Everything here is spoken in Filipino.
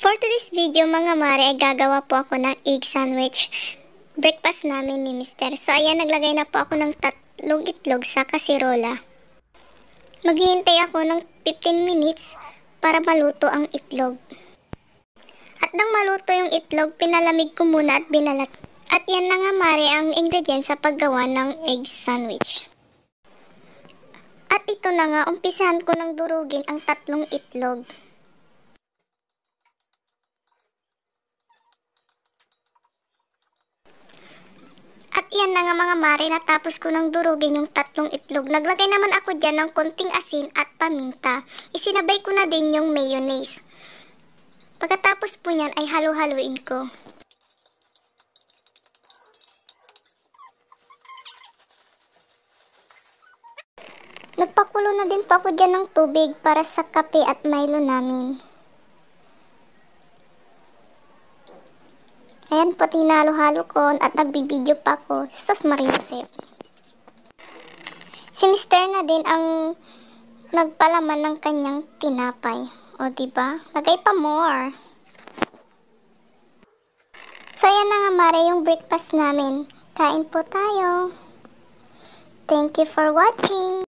For today's video mga mare ay gagawa po ako ng egg sandwich. Breakfast namin ni Mr. So ayan, naglagay na po ako ng 3 itlog sa kasirola. Maghihintay ako ng 15 minutes para maluto ang itlog. At nang maluto yung itlog, pinalamig ko muna at binalat. At yan na nga mare ang ingredients sa paggawa ng egg sandwich. At ito na nga, umpisahan ko ng durugin ang 3 itlog. At yan na nga mga mare, natapos ko ng durugin yung 3 itlog. Naglagay naman ako dyan ng konting asin at paminta. Isinabay ko na din yung mayonnaise. Pagkatapos po nyan ay halo-haluin ko. Nagpakulo na din po ako dyan ng tubig para sa kape at Milo namin. Ayan po, tinalo-halo ko at nagbibideo pa ako. Sus Mariusep. Si Mr. na din ang nagpalaman ng kanyang tinapay. O diba? Lagay pa more. So ayan na nga mare yung breakfast namin. Kain po tayo. Thank you for watching.